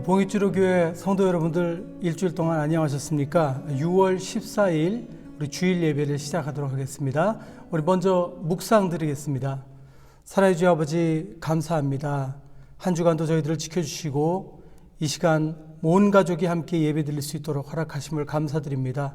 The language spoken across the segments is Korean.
봉익주로교회 성도 여러분들 일주일 동안 안녕하셨습니까? 6월 14일 우리 주일 예배를 시작하도록 하겠습니다. 우리 먼저 묵상 드리겠습니다. 살아계신 주 아버지 감사합니다. 한 주간도 저희들을 지켜주시고 이 시간 온 가족이 함께 예배 드릴 수 있도록 허락하심을 감사드립니다.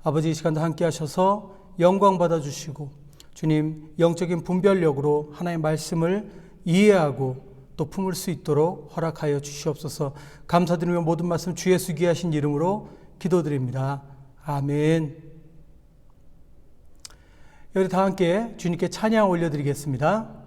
아버지 이 시간도 함께 하셔서 영광 받아주시고 주님 영적인 분별력으로 하나님의 말씀을 이해하고 또 품을 수 있도록 허락하여 주시옵소서. 감사드리며 모든 말씀 주 예수 귀하신 이름으로 기도드립니다. 아멘. 우리 다 함께 주님께 찬양 올려드리겠습니다.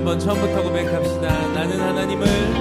한번 처음부터 고백합시다. 나는 하나님을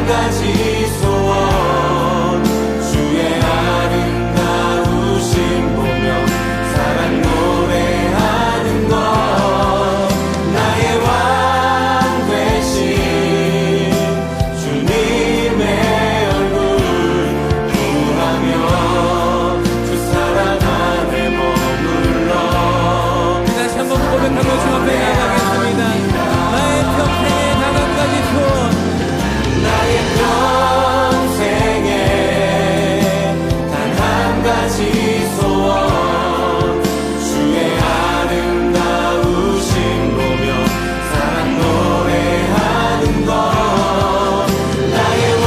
가지 소원 주의 아름다우심 보며 사랑 노래하는 것 나의 왕 되신 주님의 얼굴 구하며 주 사랑 안에 머물러 다시 한번 고백하며 주 앞에 나가겠습니다. 나의 평생의 단 한 가지 소원 나의 평생에 단 한 가지 소원 주의 아름다우심 보며 사랑 노래하는 것 나의 왕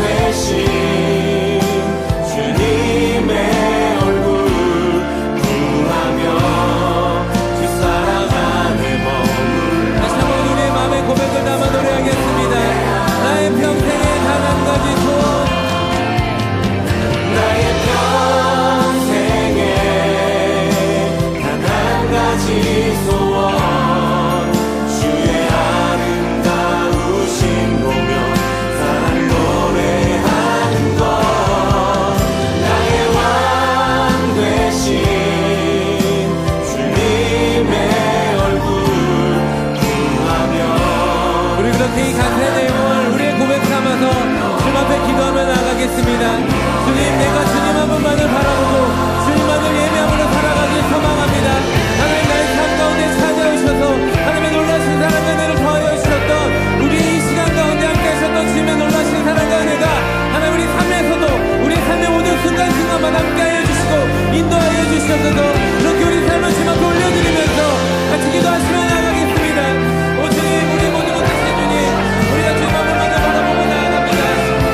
되신 주님의 얼굴 구하며 주 사랑 안에 머물러 다시 한번 우리의 마음의 고백을 담아 노래하겠습니다. 나의 평생의 단 한 가지 소원 나의 평생에 단 한 가지 소원 주의 아름다우심 보며 사랑 노래하는 것 나의 왕 되신 주님의 얼굴 구하며 우리 그렇게 이 간절한 내용을 우리의 고백 삼아서 주님 앞에 기도하며 나가겠습니다. 주님, 내가 주님 한 분만을 바라보고 주님만을 예배함으로 살아가길 소망합니다. 하나님, 나의 삶 가운데 찾아오셔서 하나님의 놀라신 사랑과 은혜를 더하여 주셨던 우리 이 시간 가운데 함께 하셨던 주님의 놀라신 사랑과 은혜가 하나님 우리 삶에서도 우리 삶의 모든 순간순간마다 함께하여 주시고 인도하여 주셔서도 이렇게 우리 삶을 주님 앞에 올려드리면서 같이 기도하시며 나가겠습니다. 오 주님, 우리 모든 것 되신 주님, 우리가 주님 한 분만을 바라보고 나아갑니다.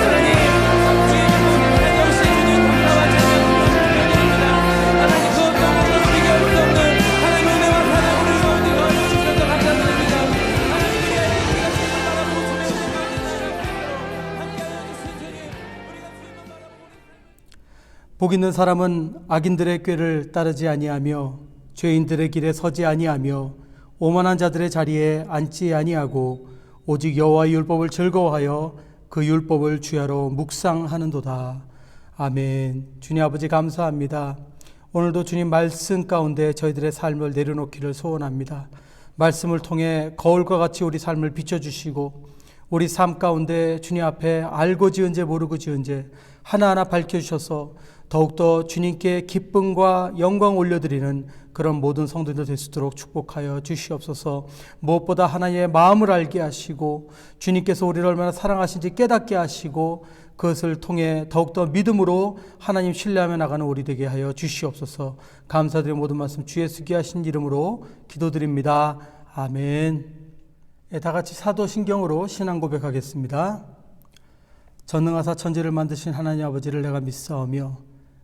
하나님, 주님 살려오신 주님 감사와 찬양 드립니다. 하나님, 그 어떤 것도 비교할 수 없는 하나님 은혜와 사랑 우리 가운데 더하여 주셔서 감사드립니다. 하나님, 우리가 주님을 바라보고 주님의 은혜 가운데 함께하여 주신 주님, 우리가 주님을 바라보고 복 있는 사람은 악인들의 꾀를 따르지 아니하며 죄인들의 길에 서지 아니하며 오만한 자들의 자리에 앉지 아니하고 오직 여호와의 율법을 즐거워하여 그 율법을 주야로 묵상하는도다. 아멘. 주님 아버지 감사합니다. 오늘도 주님 말씀 가운데 저희들의 삶을 내려놓기를 소원합니다. 말씀을 통해 거울과 같이 우리 삶을 비춰주시고 우리 삶 가운데 주님 앞에 알고 지은 죄 모르고 지은 죄 하나하나 밝혀주셔서 더욱더 주님께 기쁨과 영광 올려드리는 그런 모든 성도들 될 수 있도록 축복하여 주시옵소서. 무엇보다 하나님의 마음을 알게 하시고 주님께서 우리를 얼마나 사랑하신지 깨닫게 하시고 그것을 통해 더욱더 믿음으로 하나님 신뢰하며 나가는 우리 되게 하여 주시옵소서. 감사드리는 모든 말씀 주 예수 귀하신 이름으로 기도드립니다. 아멘. 다 같이 사도신경으로 신앙 고백하겠습니다. 전능하사 천지를 만드신 하나님 아버지를 내가 믿사오며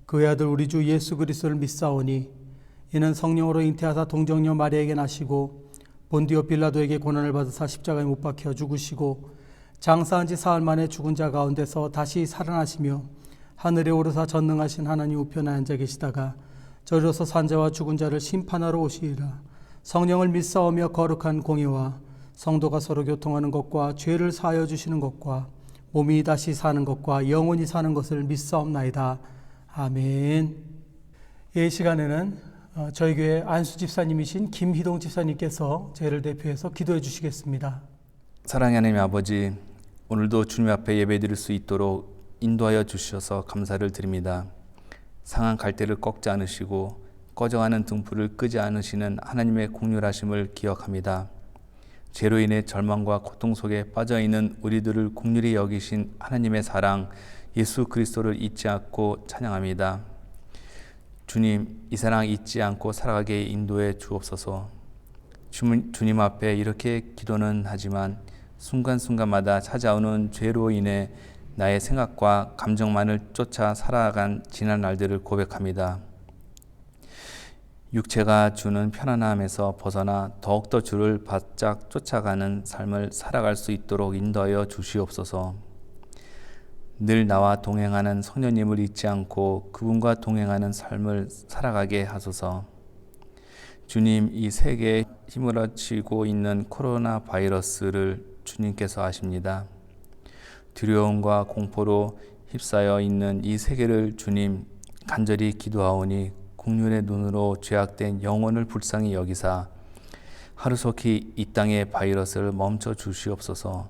그의 아들 우리 주 예수 그리스도를 믿사오니 이는 성령으로 잉태하사 동정녀 마리아에게 나시고 본디오 빌라도에게 고난을 받으사 십자가에 못 박혀 죽으시고 장사한 지 사흘 만에 죽은 자 가운데서 다시 살아나시며 하늘에 오르사 전능하신 하나님 우편에 앉아 계시다가 저리로서 산자와 죽은 자를 심판하러 오시리라. 성령을 믿사오며 거룩한 공예와 성도가 서로 교통하는 것과 죄를 사하여 주시는 것과 몸이 다시 사는 것과 영원히 사는 것을 믿사옵나이다. 아멘. 이 시간에는 저희 교회 안수 집사님이신 김희동 집사님께서 저희를 대표해서 기도해 주시겠습니다. 사랑의 하나님 아버지, 오늘도 주님 앞에 예배드릴 수 있도록 인도하여 주셔서 감사를 드립니다. 상한 갈대를 꺾지 않으시고 꺼져가는 등불을 끄지 않으시는 하나님의 공률하심을 기억합니다. 죄로 인해 절망과 고통 속에 빠져있는 우리들을 긍휼히 여기신 하나님의 사랑 예수 그리스도를 잊지 않고 찬양합니다. 주님, 이 사랑 잊지 않고 살아가게 인도해 주옵소서. 주님 앞에 이렇게 기도는 하지만 순간순간마다 찾아오는 죄로 인해 나의 생각과 감정만을 쫓아 살아간 지난 날들을 고백합니다. 육체가 주는 편안함에서 벗어나 더욱더 주를 바짝 쫓아가는 삶을 살아갈 수 있도록 인도하여 주시옵소서. 늘 나와 동행하는 성령님을 잊지 않고 그분과 동행하는 삶을 살아가게 하소서. 주님, 이 세계에 휘몰아치고 있는 코로나 바이러스를 주님께서 아십니다. 두려움과 공포로 휩싸여 있는 이 세계를 주님 간절히 기도하오니 국률의 눈으로 죄악된 영혼을 불쌍히 여기사 하루속히 이 땅의 바이러스를 멈춰 주시옵소서.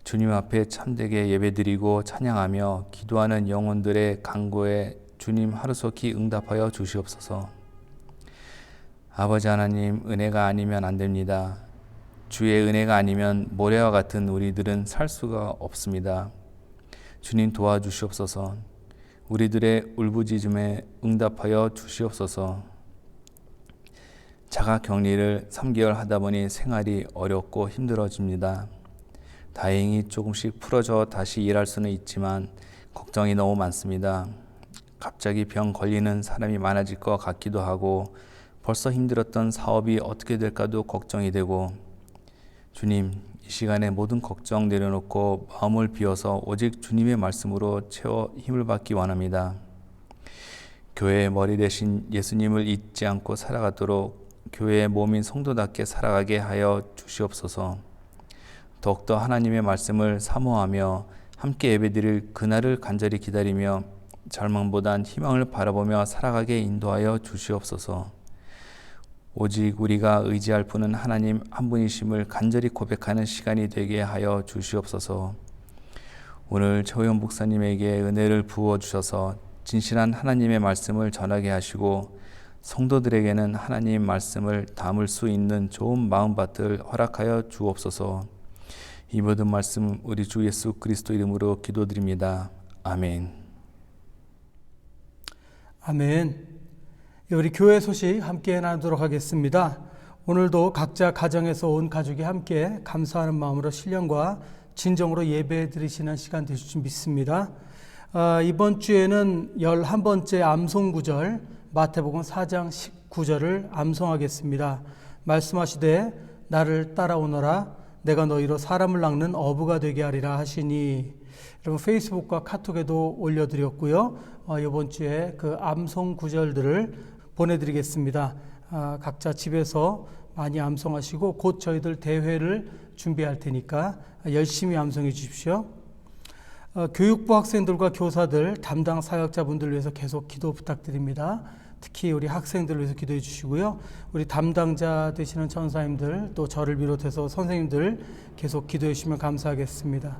주님 앞에 참되게 예배드리고 찬양하며 기도하는 영혼들의 간구에 주님 하루속히 응답하여 주시옵소서. 아버지 하나님, 은혜가 아니면 안 됩니다. 주의 은혜가 아니면 모래와 같은 우리들은 살 수가 없습니다. 주님 도와주시옵소서. 우리들의 울부짖음에 응답하여 주시옵소서. 자가 격리를 3개월 하다 보니 생활이 어렵고 힘들어집니다. 다행히 조금씩 풀어져 다시 일할 수는 있지만 걱정이 너무 많습니다. 갑자기 병 걸리는 사람이 많아질 것 같기도 하고 벌써 힘들었던 사업이 어떻게 될까도 걱정이 되고 주님, 이 시간에 모든 걱정 내려놓고 마음을 비워서 오직 주님의 말씀으로 채워 힘을 받기 원합니다. 교회의 머리 대신 예수님을 잊지 않고 살아가도록 교회의 몸인 성도답게 살아가게 하여 주시옵소서. 더욱더 하나님의 말씀을 사모하며 함께 예배드릴 그날을 간절히 기다리며 절망보단 희망을 바라보며 살아가게 인도하여 주시옵소서. 오직 우리가 의지할 분은 하나님 한 분이심을 간절히 고백하는 시간이 되게 하여 주시옵소서. 오늘 최호영 목사님에게 은혜를 부어주셔서 진실한 하나님의 말씀을 전하게 하시고 성도들에게는 하나님 말씀을 담을 수 있는 좋은 마음밭을 허락하여 주옵소서. 이 모든 말씀 우리 주 예수 그리스도 이름으로 기도드립니다. 아멘. 아멘. 우리 교회 소식 함께 나누도록 하겠습니다. 오늘도 각자 가정에서 온 가족이 함께 감사하는 마음으로 신령과 진정으로 예배 드리시는 시간 되실 줄 믿습니다. 이번 주에는 11번째 암송구절 마태복음 4장 19절을 암송하겠습니다. 말씀하시되 나를 따라오너라 내가 너희로 사람을 낚는 어부가 되게 하리라 하시니. 여러분 페이스북과 카톡에도 올려드렸고요. 이번 주에 그 암송 구절들을 보내드리겠습니다. 각자 집에서 많이 암송하시고 곧 저희들 대회를 준비할 테니까 열심히 암송해 주십시오. 교육부 학생들과 교사들, 담당 사역자분들 위해서 계속 기도 부탁드립니다. 특히 우리 학생들을 위해서 기도해 주시고요. 우리 담당자 되시는 전사님들 또 저를 비롯해서 선생님들 계속 기도해 주시면 감사하겠습니다.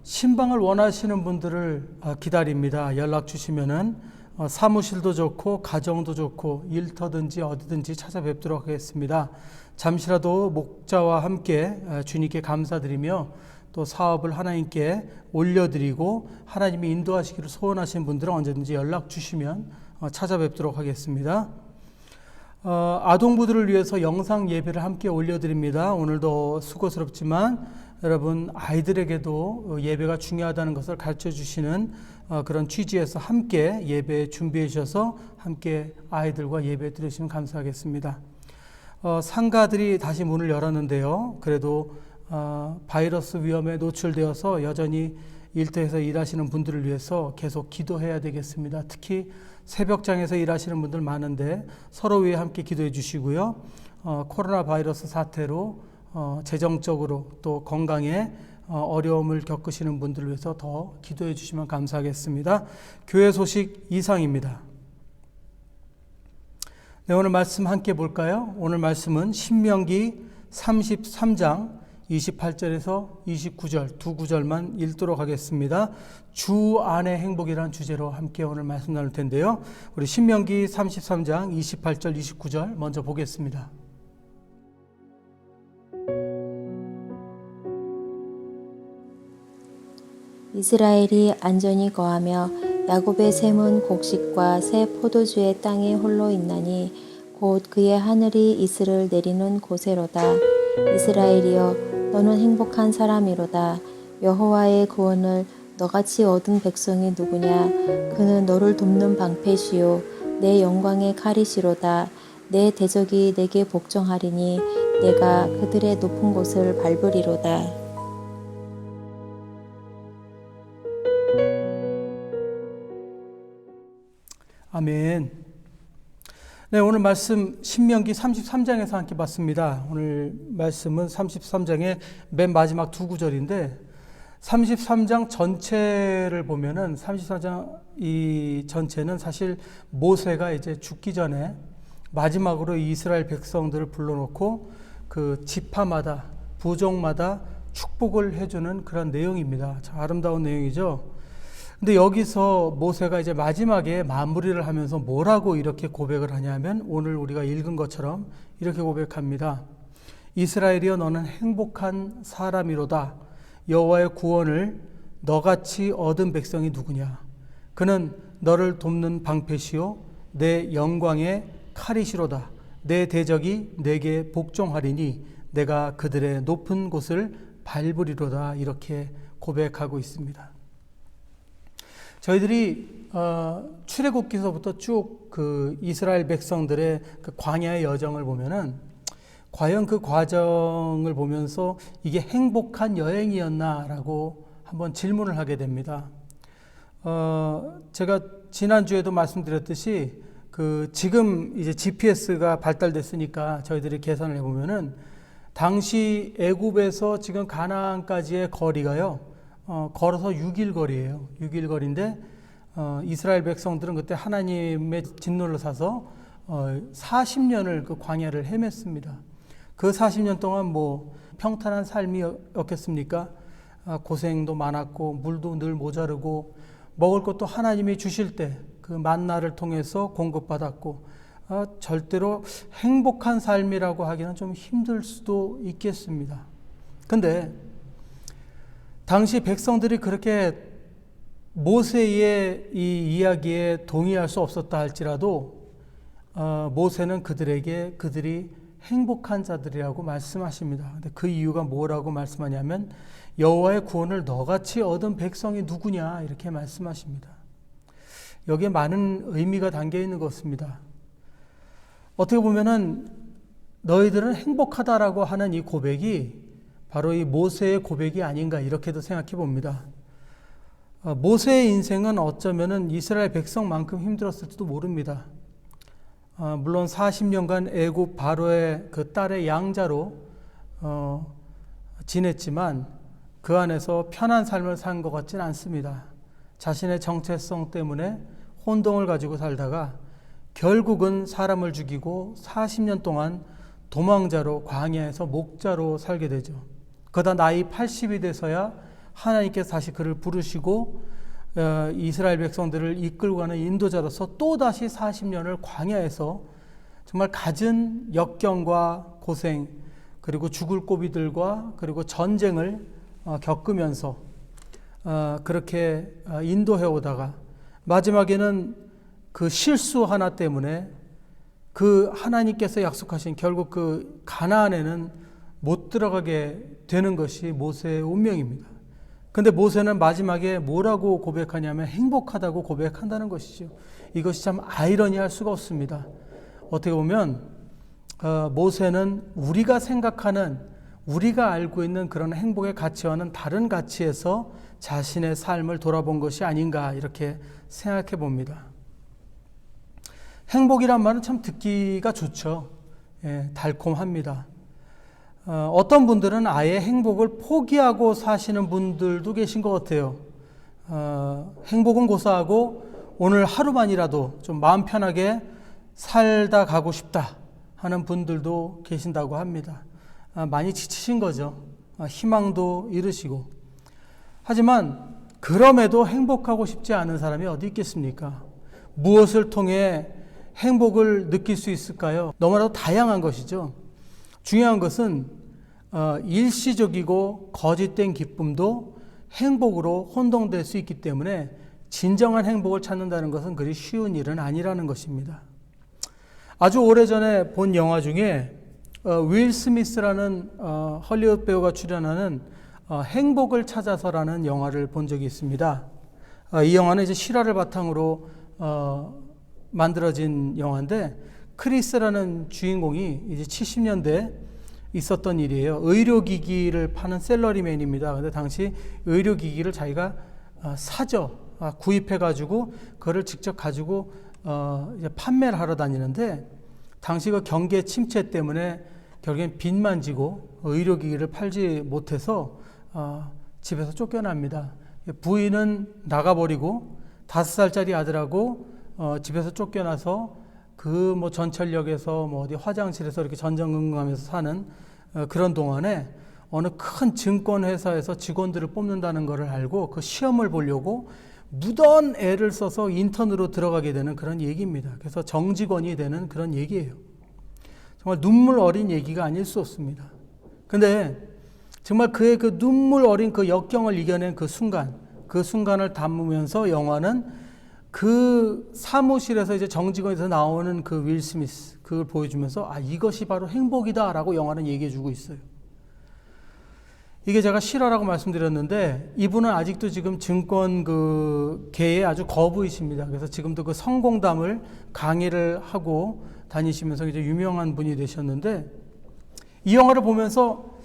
신방을 원하시는 분들을 기다립니다. 연락 주시면은 사무실도 좋고 가정도 좋고 일터든지 어디든지 찾아뵙도록 하겠습니다. 잠시라도 목자와 함께 주님께 감사드리며 또 사업을 하나님께 올려드리고 하나님이 인도하시기를 소원하시는 분들은 언제든지 연락 주시면 찾아뵙도록 하겠습니다. 아동부들을 위해서 영상 예배를 함께 올려드립니다. 오늘도 수고스럽지만 여러분 아이들에게도 예배가 중요하다는 것을 가르쳐 주시는 그런 취지에서 함께 예배 준비해 주셔서 함께 아이들과 예배 드리시면 감사하겠습니다. 상가들이 다시 문을 열었는데요. 그래도 바이러스 위험에 노출되어서 여전히 일터에서 일하시는 분들을 위해서 계속 기도해야 되겠습니다. 특히 새벽장에서 일하시는 분들 많은데 서로 위해 함께 기도해 주시고요. 코로나 바이러스 사태로 재정적으로 또 건강에 어려움을 겪으시는 분들을 위해서 더 기도해 주시면 감사하겠습니다. 교회 소식 이상입니다. 네, 오늘 말씀 함께 볼까요? 오늘 말씀은 신명기 33장 28절에서 29절 두 구절만 읽도록 하겠습니다. 주 안의 행복이라는 주제로 함께 오늘 말씀 나눌 텐데요. 우리 신명기 33장 28절 29절 먼저 보겠습니다. 이스라엘이 안전히 거하며 야곱의 샘은 곡식과 새 포도주의 땅에 홀로 있나니 곧 그의 하늘이 이슬을 내리는 곳에로다. 이스라엘이여 너는 행복한 사람이로다. 여호와의 구원을 너같이 얻은 백성이 누구냐. 그는 너를 돕는 방패시요 내 영광의 칼이시로다. 내 대적이 내게 복종하리니 내가 그들의 높은 곳을 밟으리로다. 아멘. 네, 오늘 말씀 신명기 33장에서 함께 봤습니다. 오늘 말씀은 33장의 맨 마지막 두 구절인데 33장 전체를 보면은 33장 이 전체는 사실 모세가 이제 죽기 전에 마지막으로 이스라엘 백성들을 불러놓고 그 지파마다 부족마다 축복을 해주는 그런 내용입니다. 참 아름다운 내용이죠. 근데 여기서 모세가 이제 마지막에 마무리를 하면서 뭐라고 이렇게 고백을 하냐면 오늘 우리가 읽은 것처럼 이렇게 고백합니다. 이스라엘이여 너는 행복한 사람이로다. 여호와의 구원을 너같이 얻은 백성이 누구냐? 그는 너를 돕는 방패시요 내 영광의 칼이시로다. 내 대적이 내게 복종하리니 내가 그들의 높은 곳을 밟으리로다. 이렇게 고백하고 있습니다. 저희들이 출애굽기서부터 쭉 그 이스라엘 백성들의 그 광야의 여정을 보면은 과연 그 과정을 보면서 이게 행복한 여행이었나라고 한번 질문을 하게 됩니다. 제가 지난주에도 말씀드렸듯이 그 지금 이제 GPS가 발달됐으니까 저희들이 계산을 해보면은 당시 애굽에서 지금 가나안까지의 거리가요, 걸어서 6일 거리예요. 6일 거리인데 이스라엘 백성들은 그때 하나님의 진노를 사서 40년을 그 광야를 헤맸습니다. 그 40년 동안 뭐 평탄한 삶이었겠습니까? 고생도 많았고 물도 늘 모자르고 먹을 것도 하나님이 주실 때 그 만나를 통해서 공급받았고 절대로 행복한 삶이라고 하기는 좀 힘들 수도 있겠습니다. 근데 당시 백성들이 그렇게 모세의 이 이야기에 동의할 수 없었다 할지라도 모세는 그들이 행복한 자들이라고 말씀하십니다. 근데 그 이유가 뭐라고 말씀하냐면 여호와의 구원을 너같이 얻은 백성이 누구냐 이렇게 말씀하십니다. 여기에 많은 의미가 담겨 있는 것 같습니다. 어떻게 보면은 너희들은 행복하다라고 하는 이 고백이 바로 이 모세의 고백이 아닌가 이렇게도 생각해 봅니다. 모세의 인생은 어쩌면은 이스라엘 백성만큼 힘들었을지도 모릅니다. 물론 40년간 애굽 바로의 그 딸의 양자로 지냈지만 그 안에서 편한 삶을 산 것 같지는 않습니다. 자신의 정체성 때문에 혼동을 가지고 살다가 결국은 사람을 죽이고 40년 동안 도망자로 광야에서 목자로 살게 되죠. 그러다 나이 80이 돼서야 하나님께서 다시 그를 부르시고 이스라엘 백성들을 이끌고 가는 인도자로서 또다시 40년을 광야에서 정말 갖은 역경과 고생 그리고 죽을 고비들과 그리고 전쟁을 겪으면서 그렇게 인도해 오다가 마지막에는 그 실수 하나 때문에 그 하나님께서 약속하신 결국 그 가나안에는 못 들어가게 되는 것이 모세의 운명입니다. 근데 모세는 마지막에 뭐라고 고백하냐면 행복하다고 고백한다는 것이죠. 이것이 참 아이러니할 수가 없습니다. 어떻게 보면 모세는 우리가 생각하는 우리가 알고 있는 그런 행복의 가치와는 다른 가치에서 자신의 삶을 돌아본 것이 아닌가 이렇게 생각해 봅니다. 행복이란 말은 참 듣기가 좋죠. 예, 달콤합니다. 어떤 분들은 아예 행복을 포기하고 사시는 분들도 계신 것 같아요. 행복은 고사하고 오늘 하루만이라도 좀 마음 편하게 살다 가고 싶다 하는 분들도 계신다고 합니다. 많이 지치신 거죠. 희망도 잃으시고. 하지만 그럼에도 행복하고 싶지 않은 사람이 어디 있겠습니까? 무엇을 통해 행복을 느낄 수 있을까요? 너무나도 다양한 것이죠. 중요한 것은 일시적이고 거짓된 기쁨도 행복으로 혼동될 수 있기 때문에 진정한 행복을 찾는다는 것은 그리 쉬운 일은 아니라는 것입니다. 아주 오래전에 본 영화 중에 윌 스미스라는 헐리우드 배우가 출연하는 행복을 찾아서라는 영화를 본 적이 있습니다. 이 영화는 이제 실화를 바탕으로 만들어진 영화인데 크리스라는 주인공이 이제 70년대 있었던 일이에요. 의료기기를 파는 셀러리맨입니다. 근데 당시 의료기기를 자기가 구입해가지고 그거를 직접 가지고 이제 판매를 하러 다니는데 당시 그 경계 침체 때문에 결국엔 빚만 지고 의료기기를 팔지 못해서 집에서 쫓겨납니다. 부인은 나가버리고 5살짜리 아들하고 집에서 쫓겨나서 그 뭐 전철역에서 뭐 어디 화장실에서 이렇게 전전긍긍하면서 사는 그런 동안에 어느 큰 증권회사에서 직원들을 뽑는다는 것을 알고 그 시험을 보려고 무던 애를 써서 인턴으로 들어가게 되는 그런 얘기입니다. 그래서 정직원이 되는 그런 얘기예요. 정말 눈물 어린 얘기가 아닐 수 없습니다. 근데 정말 그의 그 눈물 어린 그 역경을 이겨낸 그 순간을 담으면서 영화는 그 사무실에서 이제 정직원에서 나오는 그 윌 스미스 그걸 보여주면서 이것이 바로 행복이다라고 영화는 얘기해주고 있어요. 이게 제가 실화라고 말씀드렸는데 이분은 아직도 지금 증권 그 계에 아주 거부이십니다. 그래서 지금도 그 성공담을 강의를 하고 다니시면서 이제 유명한 분이 되셨는데 이 영화를 보면서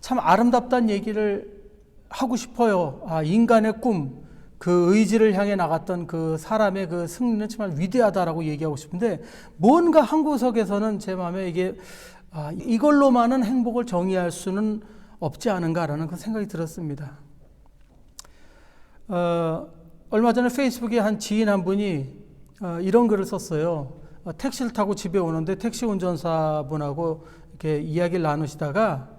참 아름답다는 얘기를 하고 싶어요. 인간의 꿈, 그 의지를 향해 나갔던 그 사람의 그 승리는 정말 위대하다라고 얘기하고 싶은데 뭔가 한 구석에서는 제 마음에 이게 이걸로만은 행복을 정의할 수는 없지 않은가라는 그 생각이 들었습니다. 얼마 전에 페이스북에 한 지인 한 분이 이런 글을 썼어요. 택시를 타고 집에 오는데 택시 운전사분하고 이렇게 이야기를 나누시다가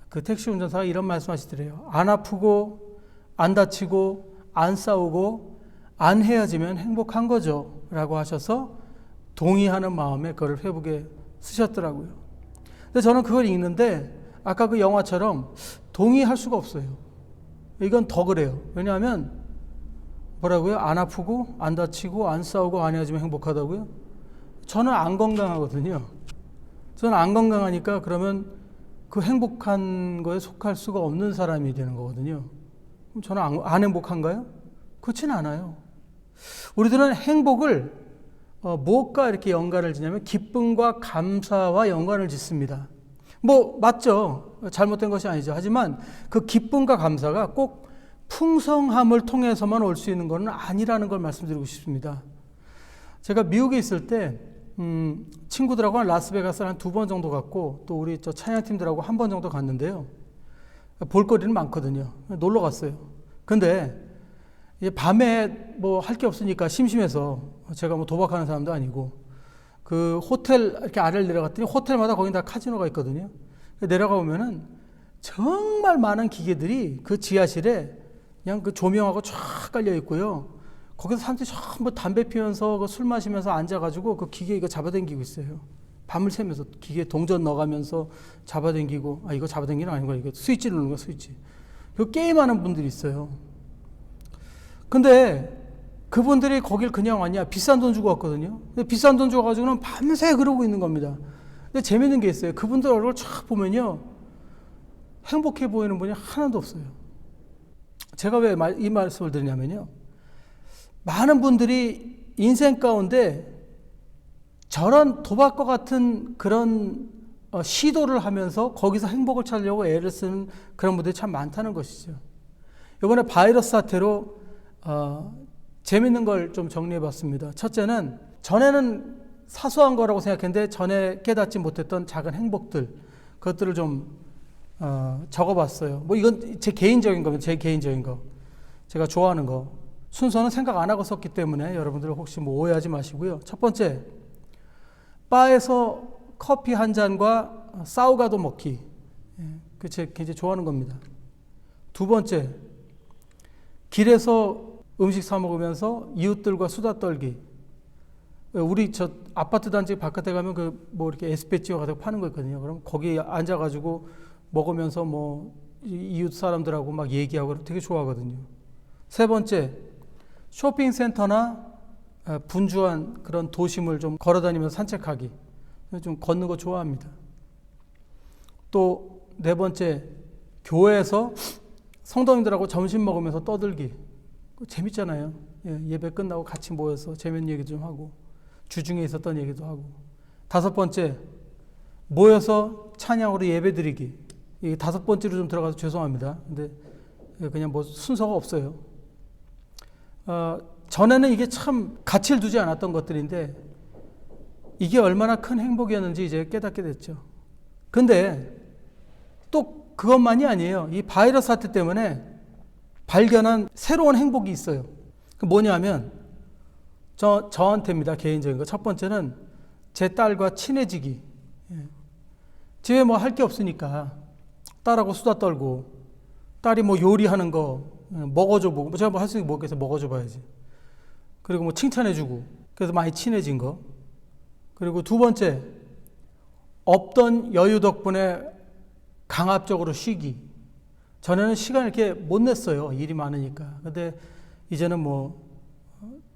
그 택시 운전사가 이런 말씀하시더래요. 안 아프고 안 다치고 안 싸우고 안 헤어지면 행복한 거죠 라고 하셔서 동의하는 마음에 그걸 회복에 쓰셨더라고요. 근데 저는 그걸 읽는데 아까 그 영화처럼 동의할 수가 없어요. 이건 더 그래요. 왜냐하면 뭐라고요? 안 아프고 안 다치고 안 싸우고 안 헤어지면 행복하다고요? 저는 안 건강하거든요. 저는 안 건강하니까 그러면 그 행복한 거에 속할 수가 없는 사람이 되는 거거든요. 그럼 저는 안 행복한가요? 그렇진 않아요. 우리들은 행복을 무엇과 이렇게 연관을 짓냐면 기쁨과 감사와 연관을 짓습니다. 뭐 맞죠. 잘못된 것이 아니죠. 하지만 그 기쁨과 감사가 꼭 풍성함을 통해서만 올 수 있는 것은 아니라는 걸 말씀드리고 싶습니다. 제가 미국에 있을 때 친구들하고 라스베가스를 한 2번 정도 갔고 또 우리 저 찬양팀들하고 1번 정도 갔는데요. 볼거리는 많거든요. 놀러 갔어요. 근데 이제 밤에 뭐 할 게 없으니까 심심해서 제가 뭐 도박하는 사람도 아니고 그 호텔 이렇게 아래를 내려갔더니 호텔마다 거기 다 카지노가 있거든요. 내려가 보면은 정말 많은 기계들이 그 지하실에 그냥 그 조명하고 쫙 깔려 있고요. 거기서 사람들이 전부 담배 피면서 그 술 마시면서 앉아가지고 그 기계 이거 잡아당기고 있어요. 밤을 새면서 기계 동전 넣어가면서 잡아당기고 이거 잡아당기는 아닌 거야. 이거 스위치 누르는 거야 스위치. 그 게임하는 분들이 있어요. 근데 그분들이 거길 그냥 왔냐? 비싼 돈 주고 왔거든요. 근데 비싼 돈 줘가지고는 밤새 그러고 있는 겁니다. 근데 재밌는 게 있어요. 그분들 얼굴 쫙 보면요. 행복해 보이는 분이 하나도 없어요. 제가 왜 이 말씀을 드리냐면요. 많은 분들이 인생 가운데 저런 도박과 같은 그런 시도를 하면서 거기서 행복을 찾으려고 애를 쓰는 그런 분들이 참 많다는 것이죠. 이번에 바이러스 사태로 재밌는 걸 좀 정리해 봤습니다. 첫째는 전에는 사소한 거라고 생각했는데 전에 깨닫지 못했던 작은 행복들 그것들을 좀 적어 봤어요. 뭐 이건 제 개인적인 겁니다. 제 개인적인 거. 제가 좋아하는 거. 순서는 생각 안 하고 썼기 때문에 여러분들 혹시 뭐 오해하지 마시고요. 첫 번째, 바에서 커피 한 잔과 싸우가도 먹기. 그 제가 굉장히 좋아하는 겁니다. 두 번째, 길에서 음식 사 먹으면서 이웃들과 수다 떨기. 우리 저 아파트 단지 바깥에 가면 그 뭐 이렇게 에스페치오 가지고 파는 거 있거든요. 그럼 거기 앉아가지고 먹으면서 뭐 이웃 사람들하고 막 얘기하고 되게 좋아하거든요. 세 번째, 쇼핑센터나 분주한 그런 도심을 좀 걸어다니면서 산책하기. 좀 걷는 거 좋아합니다. 또 네 번째, 교회에서 성도님들하고 점심 먹으면서 떠들기. 재밌잖아요. 예배 끝나고 같이 모여서 재밌는 얘기 좀 하고 주중에 있었던 얘기도 하고. 다섯 번째, 모여서 찬양으로 예배 드리기. 이게 다섯 번째로 좀 들어가서 죄송합니다. 근데 그냥 뭐 순서가 없어요. 전에는 이게 참 가치를 두지 않았던 것들인데 이게 얼마나 큰 행복이었는지 이제 깨닫게 됐죠. 근데 또 그것만이 아니에요. 이 바이러스 사태 때문에 발견한 새로운 행복이 있어요. 그 뭐냐면 저한테입니다. 개인적인 거. 첫 번째는 제 딸과 친해지기. 집에 뭐 할 게 없으니까 딸하고 수다 떨고, 딸이 뭐 요리하는 거 먹어줘 보고, 제가 뭐 할 수 있는 게 뭐겠어, 먹어줘 봐야지. 그리고 뭐 칭찬해주고, 그래서 많이 친해진 거. 그리고 두 번째, 없던 여유 덕분에 강압적으로 쉬기. 전에는 시간을 이렇게 못 냈어요. 일이 많으니까. 근데 이제는 뭐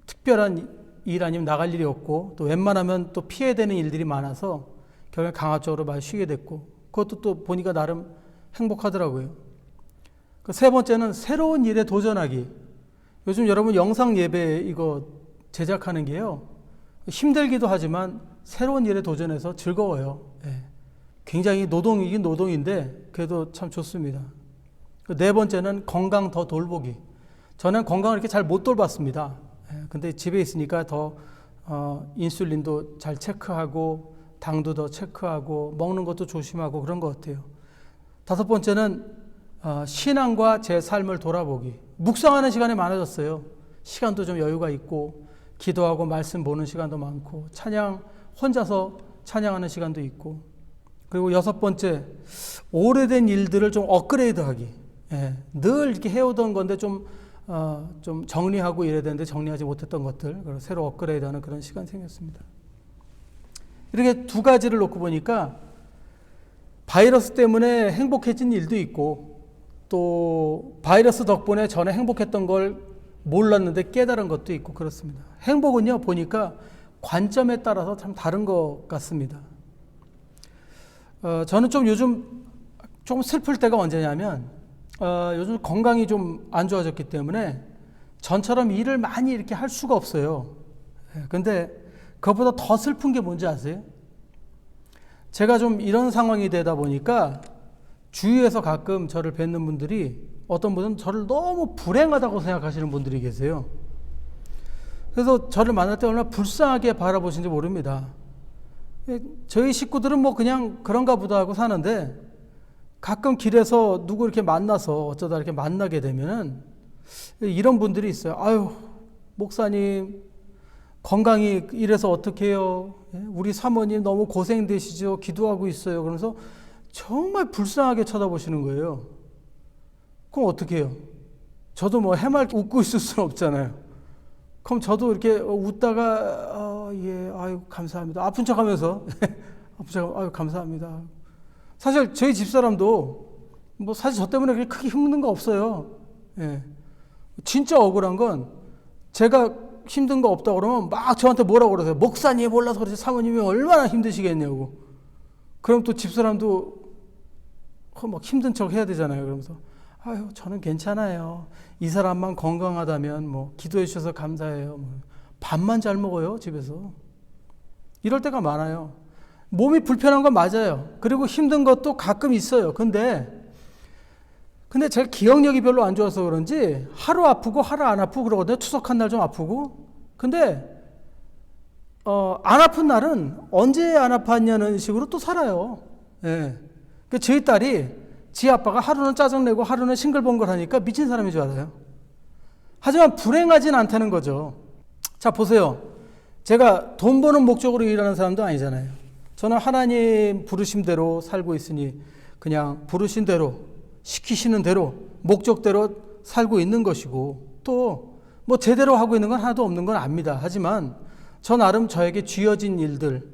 특별한 일 아니면 나갈 일이 없고, 또 웬만하면 또 피해야 되는 일들이 많아서 결국에 강압적으로 많이 쉬게 됐고, 그것도 또 보니까 나름 행복하더라고요. 그 세 번째는 새로운 일에 도전하기. 요즘 여러분 영상 예배 이거 제작하는 게요, 힘들기도 하지만 새로운 일에 도전해서 즐거워요. 굉장히 노동이긴 노동인데 그래도 참 좋습니다. 네 번째는 건강 더 돌보기. 저는 건강을 이렇게 잘 못 돌봤습니다. 근데 집에 있으니까 더 인슐린도 잘 체크하고, 당도 더 체크하고, 먹는 것도 조심하고 그런 것 같아요. 다섯 번째는 신앙과 제 삶을 돌아보기. 묵상하는 시간이 많아졌어요. 시간도 좀 여유가 있고, 기도하고 말씀 보는 시간도 많고, 찬양 혼자서 찬양하는 시간도 있고. 그리고 여섯 번째, 오래된 일들을 좀 업그레이드하기. 늘 이렇게 해오던 건데 좀 정리하고 이래야 되는데 정리하지 못했던 것들, 그리고 새로 업그레이드하는 그런 시간이 생겼습니다. 이렇게 두 가지를 놓고 보니까 바이러스 때문에 행복해진 일도 있고, 또 바이러스 덕분에 전에 행복했던 걸 몰랐는데 깨달은 것도 있고 그렇습니다. 행복은요, 보니까 관점에 따라서 참 다른 것 같습니다. 저는 좀 요즘 좀 슬플 때가 언제냐면, 요즘 건강이 좀 안 좋아졌기 때문에 전처럼 일을 많이 이렇게 할 수가 없어요. 근데 그것보다 더 슬픈 게 뭔지 아세요? 제가 좀 이런 상황이 되다 보니까 주위에서 가끔 저를 뵙는 분들이, 어떤 분은 저를 너무 불행하다고 생각하시는 분들이 계세요. 그래서 저를 만날 때 얼마나 불쌍하게 바라보시는지 모릅니다. 저희 식구들은 뭐 그냥 그런가 보다 하고 사는데, 가끔 길에서 누구 이렇게 만나서 어쩌다 이렇게 만나게 되면은 이런 분들이 있어요. 아유, 목사님 건강이 이래서 어떻게 해요? 우리 사모님 너무 고생되시죠? 기도하고 있어요. 그러면서 정말 불쌍하게 쳐다보시는 거예요. 그럼 어떻게 해요? 저도 뭐 해맑게 웃고 있을 수는 없잖아요. 그럼 저도 이렇게 웃다가 아유 감사합니다. 아픈 척하면서 아픈 척, 아유 감사합니다. 사실 저희 집사람도 뭐 사실 저 때문에 그렇게 크게 힘든 거 없어요. 진짜 억울한 건, 제가 힘든 거 없다 그러면 막 저한테 뭐라고 그러세요. 목사님 몰라서 그러지, 사모님이 얼마나 힘드시겠냐고. 그럼 또 집사람도 막 힘든 척 해야 되잖아요. 그러면서 아유 저는 괜찮아요. 이 사람만 건강하다면 뭐 기도해 주셔서 감사해요. 뭐 밥만 잘 먹어요 집에서. 이럴 때가 많아요. 몸이 불편한 건 맞아요. 그리고 힘든 것도 가끔 있어요. 근데 제가 기억력이 별로 안 좋아서 그런지 하루 아프고 하루 안 아프고 그러거든요. 추석한 날 좀 아프고. 근데 안 아픈 날은 언제 안 아팠냐는 식으로 또 살아요. 그 저희 딸이 지 아빠가 하루는 짜증내고 하루는 싱글벙글 하니까 미친 사람인 줄 알아요. 하지만 불행하진 않다는 거죠. 자 보세요. 제가 돈 버는 목적으로 일하는 사람도 아니잖아요. 저는 하나님 부르심대로 살고 있으니 그냥 부르신 대로, 시키시는 대로, 목적대로 살고 있는 것이고, 또 뭐 제대로 하고 있는 건 하나도 없는 건 압니다. 하지만 저 나름 저에게 쥐어진 일들,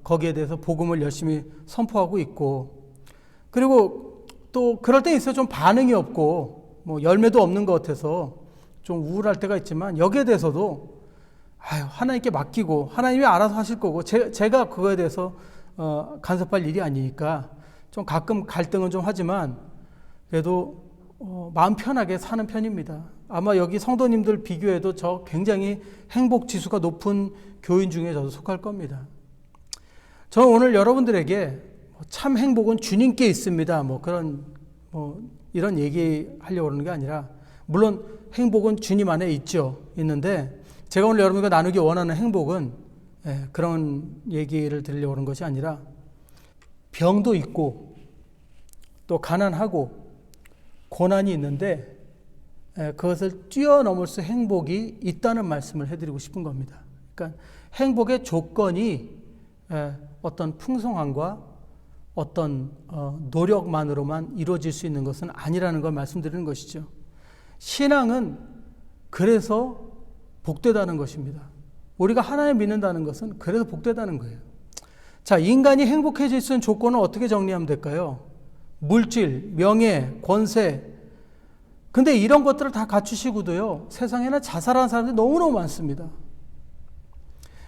거기에 대해서 복음을 열심히 선포하고 있고, 그리고 또 그럴 때 있어요. 좀 반응이 없고 뭐 열매도 없는 것 같아서 좀 우울할 때가 있지만, 여기에 대해서도 하나님께 맡기고 하나님이 알아서 하실 거고, 제가 그거에 대해서 간섭할 일이 아니니까 좀 가끔 갈등은 좀 하지만 그래도 마음 편하게 사는 편입니다. 아마 여기 성도님들 비교해도 저 굉장히 행복 지수가 높은 교인 중에 저도 속할 겁니다. 저는 오늘 여러분들에게 참 행복은 주님께 있습니다. 이런 얘기 하려고 하는 게 아니라, 물론 행복은 주님 안에 있죠. 있는데 제가 오늘 여러분과 나누기 원하는 행복은 그런 얘기를 드리려고 하는 것이 아니라 병도 있고 또 가난하고 고난이 있는데 그것을 뛰어넘을 수 행복이 있다는 말씀을 해드리고 싶은 겁니다. 그러니까 행복의 조건이 어떤 풍성함과 어떤 노력만으로만 이루어질 수 있는 것은 아니라는 걸 말씀드리는 것이죠. 신앙은 그래서 복되다는 것입니다. 우리가 하나님 믿는다는 것은 그래서 복되다는 거예요. 자, 인간이 행복해질 수 있는 조건을 어떻게 정리하면 될까요? 물질, 명예, 권세. 근데 이런 것들을 다 갖추시고도요, 세상에는 자살하는 사람들이 너무너무 많습니다.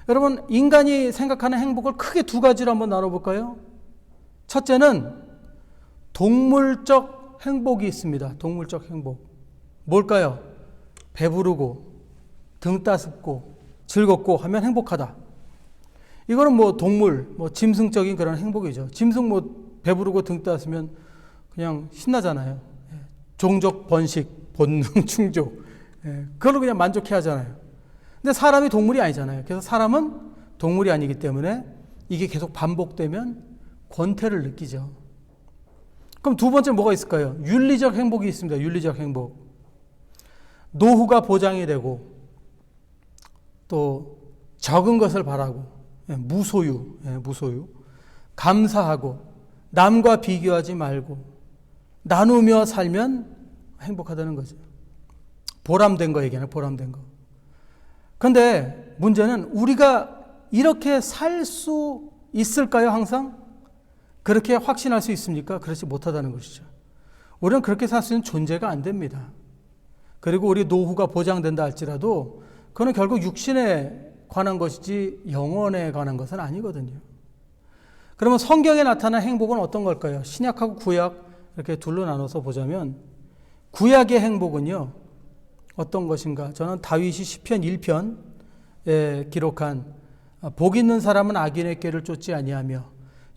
여러분, 인간이 생각하는 행복을 크게 두 가지로 한번 나눠볼까요? 첫째는 동물적 행복이 있습니다. 동물적 행복. 뭘까요? 배부르고 등 따숩고 즐겁고 하면 행복하다. 이거는 뭐 동물, 뭐 짐승적인 그런 행복이죠. 짐승 뭐 배부르고 등 따스면 그냥 신나잖아요. 종족 번식, 본능 충족. 그걸로 그냥 만족해 하잖아요. 근데 사람이 동물이 아니잖아요. 그래서 사람은 동물이 아니기 때문에 이게 계속 반복되면 권태를 느끼죠. 그럼 두 번째 뭐가 있을까요? 윤리적 행복이 있습니다. 윤리적 행복. 노후가 보장이 되고 또 적은 것을 바라고 무소유, 무소유. 감사하고 남과 비교하지 말고 나누며 살면 행복하다는 거죠. 보람된 거 얘기하는 보람된 거. 그런데 문제는 우리가 이렇게 살 수 있을까요? 항상? 그렇게 확신할 수 있습니까? 그렇지 못하다는 것이죠. 우리는 그렇게 살 수 있는 존재가 안 됩니다. 그리고 우리 노후가 보장된다 할지라도 그건 결국 육신에 관한 것이지 영혼에 관한 것은 아니거든요. 그러면 성경에 나타난 행복은 어떤 걸까요? 신약하고 구약 이렇게 둘로 나눠서 보자면 구약의 행복은요, 어떤 것인가? 저는 다윗이 시편 1편에 기록한 복 있는 사람은 악인의 길을 쫓지 아니하며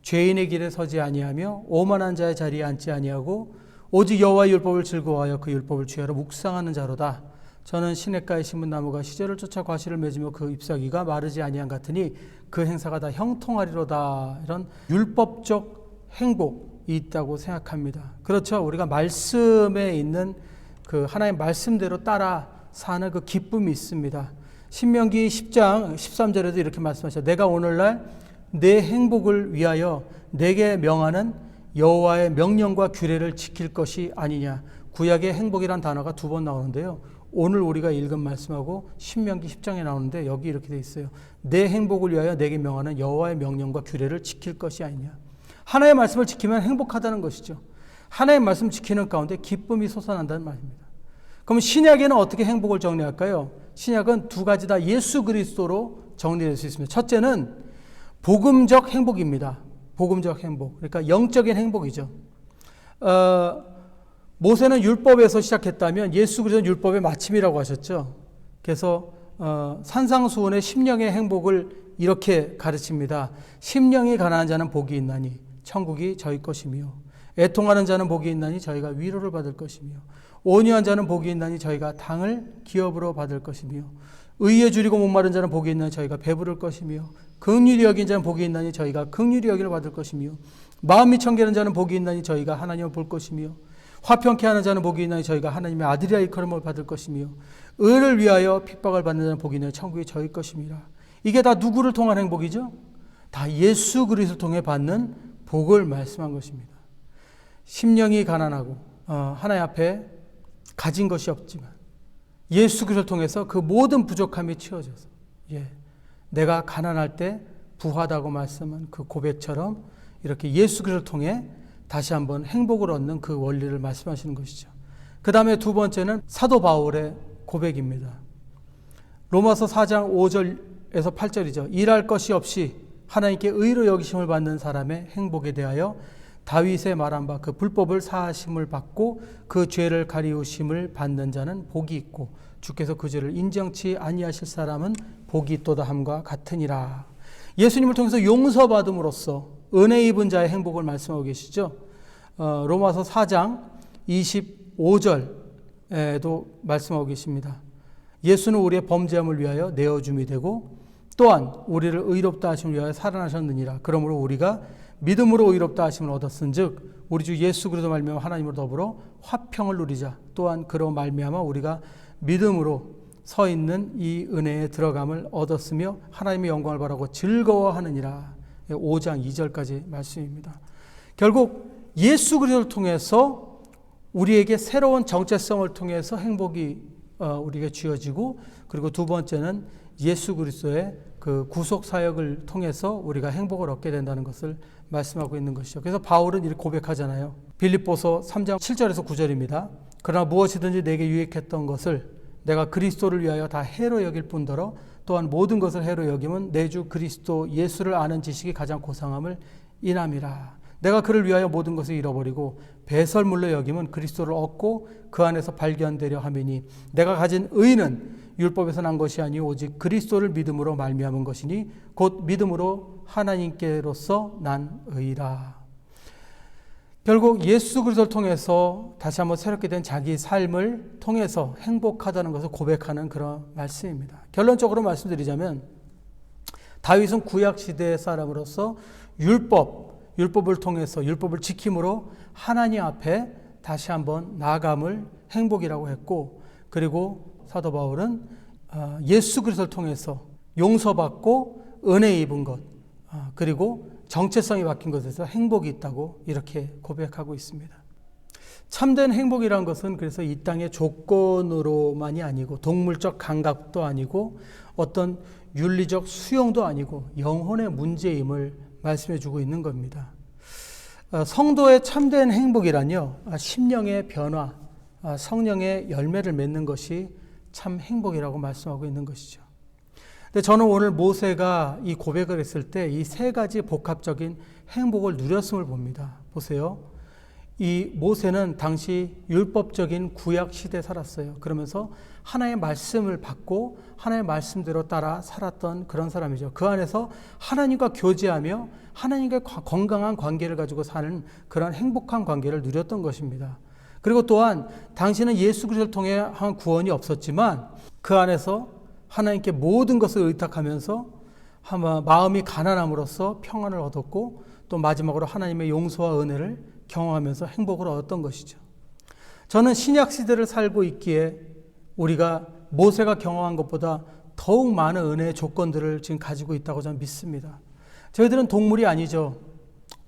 죄인의 길에 서지 아니하며 오만한 자의 자리에 앉지 아니하고 오직 여호와의 율법을 즐거워하여 그 율법을 취하러 묵상하는 자로다. 저는 시냇가에 심은 나무가 시절을 쫓아 과실을 맺으며 그 잎사귀가 마르지 아니한 같으니 그 행사가 다 형통하리로다. 이런 율법적 행복이 있다고 생각합니다. 그렇죠. 우리가 말씀에 있는 그 하나님 말씀대로 따라 사는 그 기쁨이 있습니다. 신명기 10장 13절에도 이렇게 말씀하셨죠. 내가 오늘날 내 행복을 위하여 내게 명하는 여호와의 명령과 규례를 지킬 것이 아니냐. 구약의 행복이란 단어가 두 번 나오는데요. 오늘 우리가 읽은 말씀하고 신명기 10장에 나오는데 여기 이렇게 돼 있어요. 내 행복을 위하여 내게 명하는 여호와의 명령과 규례를 지킬 것이 아니냐. 하나님의 말씀을 지키면 행복하다는 것이죠. 하나님의 말씀 지키는 가운데 기쁨이 솟아난다는 말입니다. 그럼 신약에는 어떻게 행복을 정리할까요? 신약은 두 가지 다 예수 그리스도로 정리될 수 있습니다. 첫째는 복음적 행복입니다. 복음적 행복. 그러니까 영적인 행복이죠. 모세는 율법에서 시작했다면 예수 그리스도는 율법의 마침이라고 하셨죠. 그래서 산상수훈의 심령의 행복을 이렇게 가르칩니다. 심령이 가난한 자는 복이 있나니 천국이 저희 것이며 애통하는 자는 복이 있나니 저희가 위로를 받을 것이며 온유한 자는 복이 있나니 저희가 당을 기업으로 받을 것이며 의에 줄이고 목마른 자는 복이 있나니 저희가 배부를 것이며 긍휼히 여긴 자는 복이 있나니 저희가 긍휼히 여김을 받을 것이며 마음이 청결한 자는 복이 있나니 저희가 하나님을 볼 것이며 화평케 하는 자는 복이 있나니 저희가 하나님의 아들이라 일컬음을 받을 것이며 의를 위하여 핍박을 받는 자는 복이 있나니 천국이 저희 것임이라. 이게 다 누구를 통한 행복이죠? 다 예수 그리스도를 통해 받는 복을 말씀한 것입니다. 심령이 가난하고 하나님 앞에 가진 것이 없지만 예수 그리스도를 통해서 그 모든 부족함이 채워져서 내가 가난할 때 부하다고 말씀한 그 고백처럼 이렇게 예수 그리스도를 통해 다시 한번 행복을 얻는 그 원리를 말씀하시는 것이죠. 그 다음에 두 번째는 사도 바울의 고백입니다. 로마서 4장 5절에서 8절이죠. 일할 것이 없이 하나님께 의로 여기심을 받는 사람의 행복에 대하여 다윗의 말한 바 그 불법을 사하심을 받고 그 죄를 가리우심을 받는 자는 복이 있고 주께서 그 죄를 인정치 아니하실 사람은 복이 있도다 함과 같으니라. 예수님을 통해서 용서받음으로써 은혜 입은 자의 행복을 말씀하고 계시죠. 로마서 4장 25절에도 말씀하고 계십니다. 예수는 우리의 범죄함을 위하여 내어줌이 되고 또한 우리를 의롭다 하심을 위하여 살아나셨느니라. 그러므로 우리가 믿음으로 의롭다 하심을 얻었은즉 우리 주 예수 그리스도 말미암아 하나님으로 더불어 화평을 누리자. 또한 그로 말미암아 우리가 믿음으로 서 있는 이 은혜에 들어감을 얻었으며 하나님의 영광을 바라고 즐거워하느니라. 5장 2절까지 말씀입니다. 결국 예수 그리스도를 통해서 우리에게 새로운 정체성을 통해서 행복이 우리에게 주어지고, 그리고 두 번째는 예수 그리스도의 그 구속 사역을 통해서 우리가 행복을 얻게 된다는 것을 말씀하고 있는 것이죠. 그래서 바울은 이렇게 고백하잖아요. 빌립보서 3장 7절에서 9절입니다. 그러나 무엇이든지 내게 유익했던 것을 내가 그리스도를 위하여 다 해로 여길 뿐더러 또한 모든 것을 해로 여김은 내 주 그리스도 예수를 아는 지식이 가장 고상함을 인함이라. 내가 그를 위하여 모든 것을 잃어버리고 배설물로 여김은 그리스도를 얻고 그 안에서 발견되려 함이니 내가 가진 의는 율법에서 난 것이 아니오 오직 그리스도를 믿음으로 말미암은 것이니 곧 믿음으로 하나님께로서 난 의라. 결국 예수 그리스도를 통해서 다시 한번 새롭게 된 자기 삶을 통해서 행복하다는 것을 고백하는 그런 말씀입니다. 결론적으로 말씀드리자면 다윗은 구약시대의 사람으로서 율법을 통해서 율법을 지킴으로 하나님 앞에 다시 한번 나아감을 행복이라고 했고, 그리고 사도 바울은 예수 그리스도를 통해서 용서받고 은혜 입은 것, 그리고 정체성이 바뀐 것에서 행복이 있다고 이렇게 고백하고 있습니다. 참된 행복이란 것은 그래서 이 땅의 조건으로만이 아니고 동물적 감각도 아니고 어떤 윤리적 수용도 아니고 영혼의 문제임을 말씀해 주고 있는 겁니다. 성도의 참된 행복이란요, 심령의 변화, 성령의 열매를 맺는 것이 참 행복이라고 말씀하고 있는 것이죠. 근데 저는 오늘 모세가 이 고백을 했을 때 이 세 가지 복합적인 행복을 누렸음을 봅니다. 보세요. 이 모세는 당시 율법적인 구약 시대에 살았어요. 그러면서 하나의 말씀을 받고 하나의 말씀대로 따라 살았던 그런 사람이죠. 그 안에서 하나님과 교제하며 하나님과 건강한 관계를 가지고 사는 그런 행복한 관계를 누렸던 것입니다. 그리고 또한 당시는 예수 그리스도를 통해 한 구원이 없었지만 그 안에서 하나님께 모든 것을 의탁하면서 마음이 가난함으로써 평안을 얻었고, 또 마지막으로 하나님의 용서와 은혜를 경험하면서 행복을 얻었던 것이죠. 저는 신약 시대를 살고 있기에 우리가 모세가 경험한 것보다 더욱 많은 은혜의 조건들을 지금 가지고 있다고 저는 믿습니다. 저희들은 동물이 아니죠.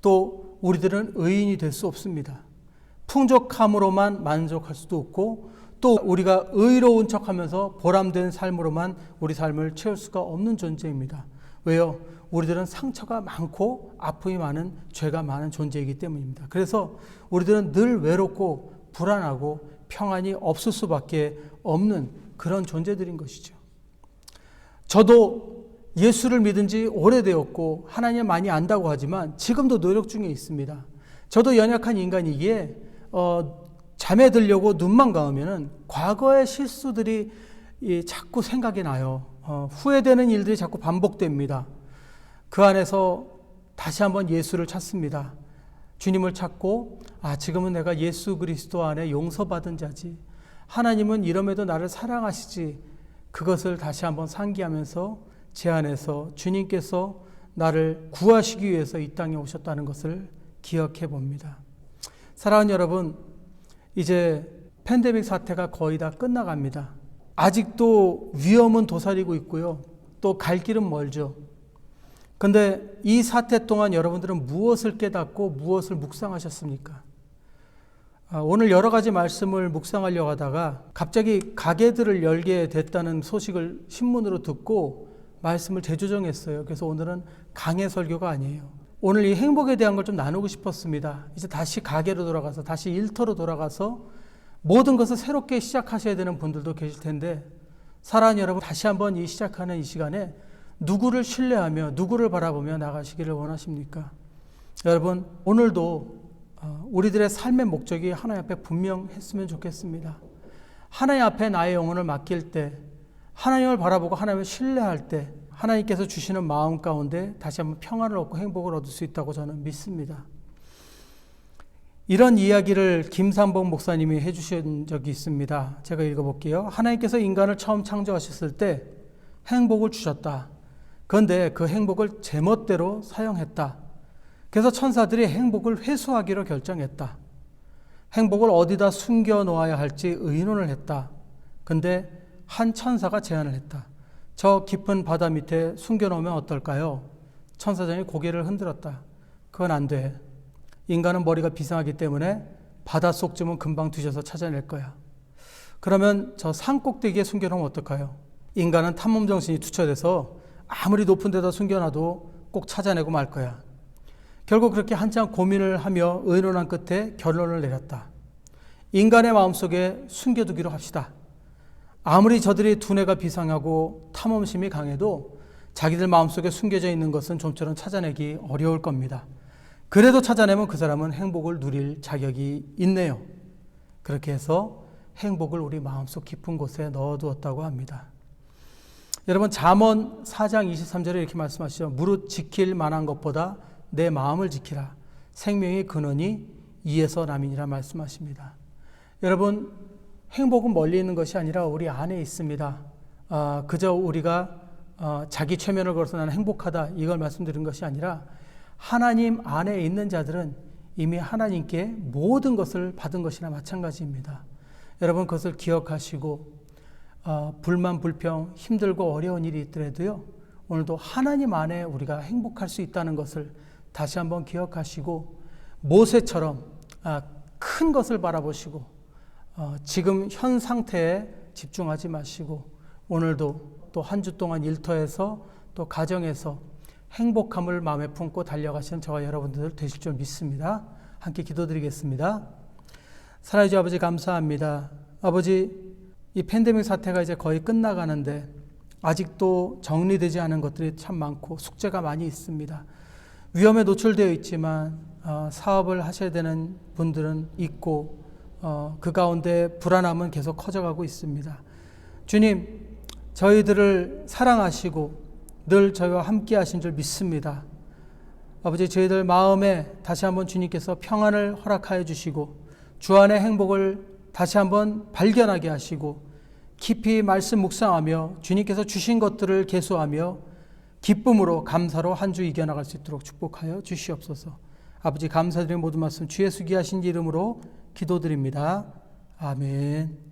또 우리들은 의인이 될 수 없습니다. 풍족함으로만 만족할 수도 없고, 또 우리가 의로운 척하면서 보람된 삶으로만 우리 삶을 채울 수가 없는 존재입니다. 왜요? 우리들은 상처가 많고 아픔이 많은, 죄가 많은 존재이기 때문입니다. 그래서 우리들은 늘 외롭고 불안하고 평안이 없을 수밖에 없는 그런 존재들인 것이죠. 저도 예수를 믿은 지 오래되었고 하나님 많이 안다고 하지만 지금도 노력 중에 있습니다. 저도 연약한 인간이기에 잠에 들려고 눈만 감으면 과거의 실수들이 자꾸 생각이 나요. 후회되는 일들이 자꾸 반복됩니다. 그 안에서 다시 한번 예수를 찾습니다. 주님을 찾고 지금은 내가 예수 그리스도 안에 용서받은 자지, 하나님은 이럼에도 나를 사랑하시지, 그것을 다시 한번 상기하면서 제 안에서 주님께서 나를 구하시기 위해서 이 땅에 오셨다는 것을 기억해 봅니다. 사랑하는 여러분, 이제 팬데믹 사태가 거의 다 끝나갑니다. 아직도 위험은 도사리고 있고요. 또 갈 길은 멀죠. 그런데 이 사태 동안 여러분들은 무엇을 깨닫고 무엇을 묵상하셨습니까? 오늘 여러 가지 말씀을 묵상하려고 하다가 갑자기 가게들을 열게 됐다는 소식을 신문으로 듣고 말씀을 재조정했어요. 그래서 오늘은 강해 설교가 아니에요. 오늘 이 행복에 대한 걸 좀 나누고 싶었습니다. 이제 다시 가게로 돌아가서 다시 일터로 돌아가서 모든 것을 새롭게 시작하셔야 되는 분들도 계실 텐데, 사랑하는 여러분, 다시 한번 이 시작하는 이 시간에 누구를 신뢰하며 누구를 바라보며 나가시기를 원하십니까? 여러분, 오늘도 우리들의 삶의 목적이 하나님 앞에 분명했으면 좋겠습니다. 하나님 앞에 나의 영혼을 맡길 때, 하나님을 바라보고 하나님을 신뢰할 때 하나님께서 주시는 마음 가운데 다시 한번 평안을 얻고 행복을 얻을 수 있다고 저는 믿습니다. 이런 이야기를 김삼복 목사님이 해주신 적이 있습니다. 제가 읽어볼게요. 하나님께서 인간을 처음 창조하셨을 때 행복을 주셨다. 그런데 그 행복을 제멋대로 사용했다. 그래서 천사들이 행복을 회수하기로 결정했다. 행복을 어디다 숨겨 놓아야 할지 의논을 했다. 근데 한 천사가 제안을 했다. 저 깊은 바다 밑에 숨겨 놓으면 어떨까요? 천사장이 고개를 흔들었다. 그건 안 돼. 인간은 머리가 비상하기 때문에 바닷속쯤은 금방 뒤져서 찾아낼 거야. 그러면 저 산꼭대기에 숨겨놓으면 어떨까요? 인간은 탐험정신이 투철해서 아무리 높은 데다 숨겨놔도 꼭 찾아내고 말 거야. 결국 그렇게 한참 고민을 하며 의논한 끝에 결론을 내렸다. 인간의 마음속에 숨겨두기로 합시다. 아무리 저들이 두뇌가 비상하고 탐험심이 강해도 자기들 마음속에 숨겨져 있는 것은 좀처럼 찾아내기 어려울 겁니다. 그래도 찾아내면 그 사람은 행복을 누릴 자격이 있네요. 그렇게 해서 행복을 우리 마음속 깊은 곳에 넣어두었다고 합니다. 여러분, 잠언 4장 23절에 이렇게 말씀하시죠. 무릇 지킬 만한 것보다 내 마음을 지키라. 생명의 근원이 이에서 남이니라 말씀하십니다. 여러분, 행복은 멀리 있는 것이 아니라 우리 안에 있습니다. 그저 우리가 자기 최면을 걸어서 나는 행복하다 이걸 말씀드린 것이 아니라 하나님 안에 있는 자들은 이미 하나님께 모든 것을 받은 것이나 마찬가지입니다. 여러분, 그것을 기억하시고 불만, 불평, 힘들고 어려운 일이 있더라도요, 오늘도 하나님 안에 우리가 행복할 수 있다는 것을 다시 한번 기억하시고 모세처럼 큰 것을 바라보시고 지금 현 상태에 집중하지 마시고 오늘도 또 한 주 동안 일터에서 또 가정에서 행복함을 마음에 품고 달려가시는 저와 여러분들 되실 줄 믿습니다. 함께 기도드리겠습니다. 살아계신 아버지, 감사합니다. 아버지, 이 팬데믹 사태가 이제 거의 끝나가는데 아직도 정리되지 않은 것들이 참 많고 숙제가 많이 있습니다. 위험에 노출되어 있지만 사업을 하셔야 되는 분들은 있고 그 가운데 불안함은 계속 커져가고 있습니다. 주님, 저희들을 사랑하시고 늘 저희와 함께 하신 줄 믿습니다. 아버지, 저희들 마음에 다시 한번 주님께서 평안을 허락하여 주시고 주 안의 행복을 다시 한번 발견하게 하시고 깊이 말씀 묵상하며 주님께서 주신 것들을 계수하며 기쁨으로 감사로 한 주 이겨나갈 수 있도록 축복하여 주시옵소서. 아버지, 감사드리는 모든 말씀 주 예수 귀하신 이름으로 기도드립니다. 아멘.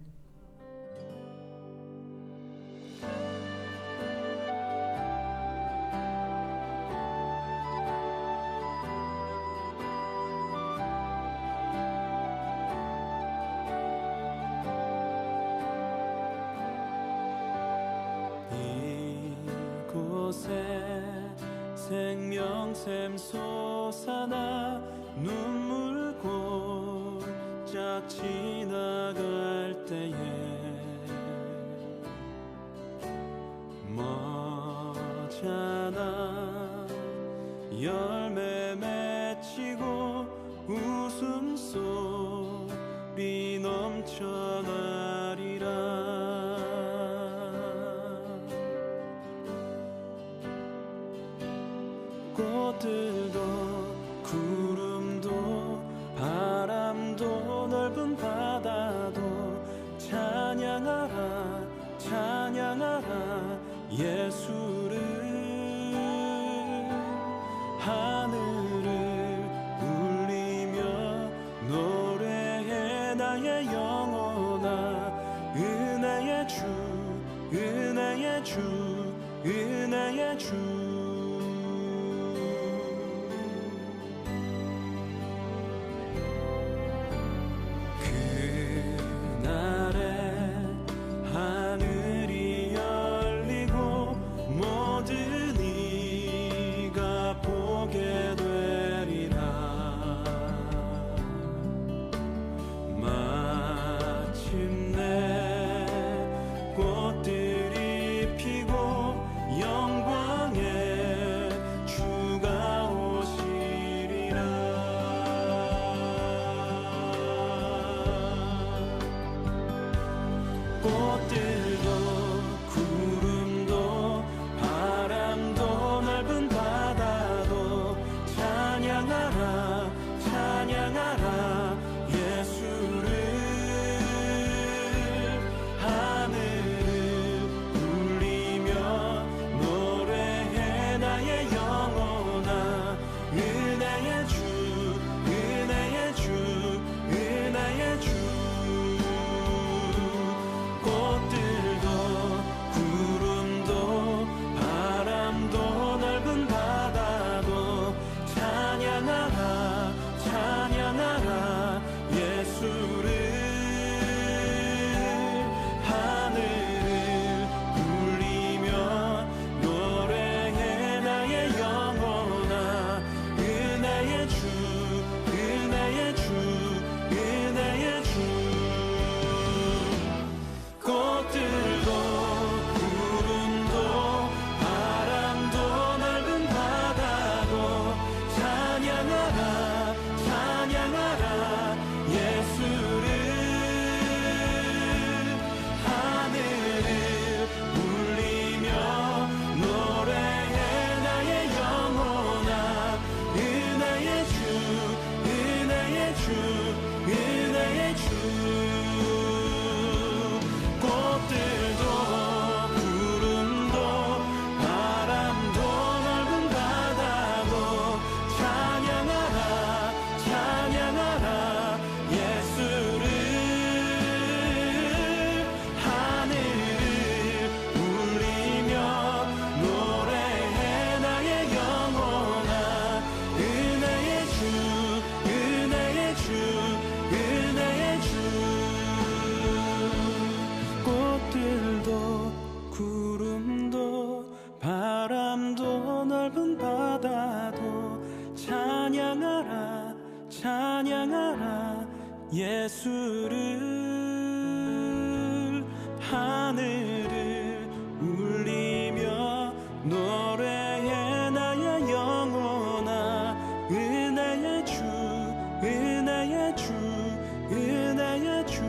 이곳에 생명샘 솟아나 눈물 골짝 지나갈 때에 머잖아 열매 맺히고 웃음소리 넘쳐나리라. 꽃들도 구름도 바람도 넓은 바다도 찬양하라 찬양하라 예수를. 하늘을 울리며 노래해 나의 영혼아. 은혜의 주 은혜의 주 은혜의 주. 꽃들이 피고 영광의 예수를 하늘을 울리며 노래해 나의 영혼아 은혜의 주 은혜의 주 은혜의 주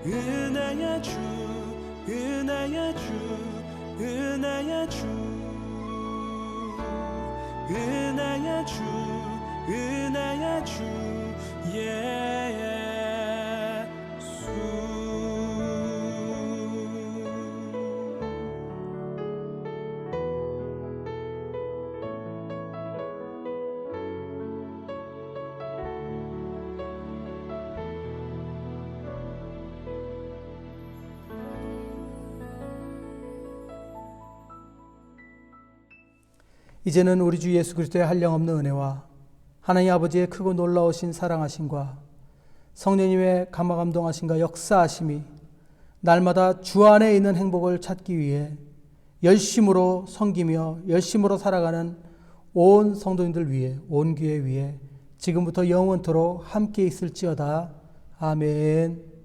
은혜의 주 은혜의 주 은혜의 주 은혜의 주 은혜의 주 예수 이제는 우리 주 예수 그리스도의 한량없는 은혜와 하나님 아버지의 크고 놀라우신 사랑하심과 성령님의 감화감동하심과 역사하심이 날마다 주 안에 있는 행복을 찾기 위해 열심으로 섬기며 열심으로 살아가는 온 성도님들 위해 온 교회 위에 지금부터 영원토록 함께 있을지어다. 아멘.